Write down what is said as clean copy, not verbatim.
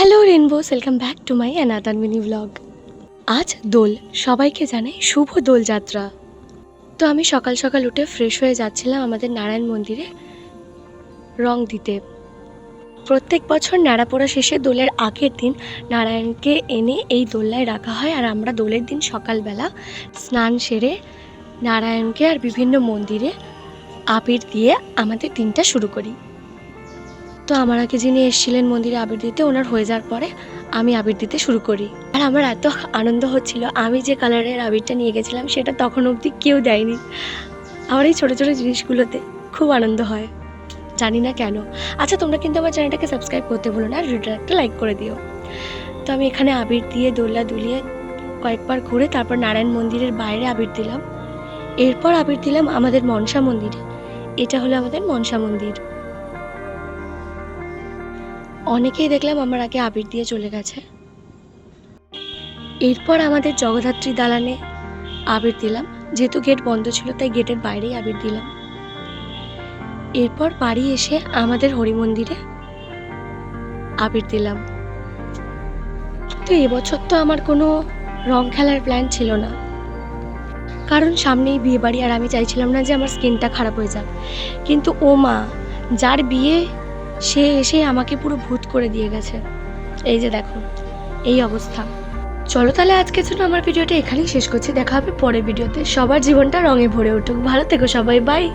Hello rainbows, welcome back to my another mini blog. আজ দোল, সবাইকে জানাই শুভ দোলযাত্রা। তো আমি সকাল সকাল উঠে ফ্রেশ হয়ে যাচ্ছিলাম আমাদের নারায়ণ মন্দিরে রং দিতে। প্রত্যেক বছর ন্যাড়াপোড়া শেষে দোলের আগের দিন নারায়ণকে এনে এই দোলনায় রাখা হয়, আর আমরা দোলের দিন সকালবেলা স্নান সেরে নারায়ণকে আর বিভিন্ন মন্দিরে আবির দিয়ে আমাদের দিনটা শুরু করি। তো আমার আগে যিনি এসেছিলেন মন্দিরে আবির দিতে, ওনার হয়ে যাওয়ার পরে আমি আবির দিতে শুরু করি। আর আমার এত আনন্দ হচ্ছিল, আমি যে কালারের আবিরটা নিয়ে গেছিলাম সেটা তখন অবধি কেউ দেয়নি। আমার এই ছোটো ছোটো জিনিসগুলোতে খুব আনন্দ হয়, জানি না কেন। আচ্ছা, তোমরা কিন্তু আমার চ্যানেলটাকে সাবস্ক্রাইব করতে ভুলো না, আর ভিডিওটা একটা লাইক করে দিও। তো আমি এখানে আবির দিয়ে দোলা দুলিয়ে কয়েকবার ঘুরে তারপর নারায়ণ মন্দিরের বাইরে আবির দিলাম। এরপর আবির দিলাম আমাদের মনসা মন্দিরে। এটা হলো আমাদের মনসা মন্দির। অনেকেই দেখলাম আমার আগে আবির দিয়ে চলে গেছে। এরপর আমাদের জগদ্ধাত্রী দালানে আবির দিলাম, যেহেতু গেট বন্ধ ছিল তাই গেটের বাইরেই আবির দিলাম। এরপর বাড়ি এসে আমাদের হরি মন্দিরে আবির দিলাম। তো এবছর তো আমার কোনো রং খেলার প্ল্যান ছিল না, কারণ সামনেই বিয়ে বাড়ি, আর আমি চাইছিলাম না যে আমার স্কিনটা খারাপ হয়ে যাক। কিন্তু ও মা, যার বিয়ে সে এসে আমাকে পুরো ভূত করে দিয়ে গেছে। এই যে দেখো, এই অবস্থা। চলো তাহলে আজকের জন্য আমার ভিডিওটা এখানেই শেষ করছি। দেখা হবে পরের ভিডিওতে। সবার জীবনটা রঙে ভরে উঠুক। ভালো থেকো সবাই, বাই।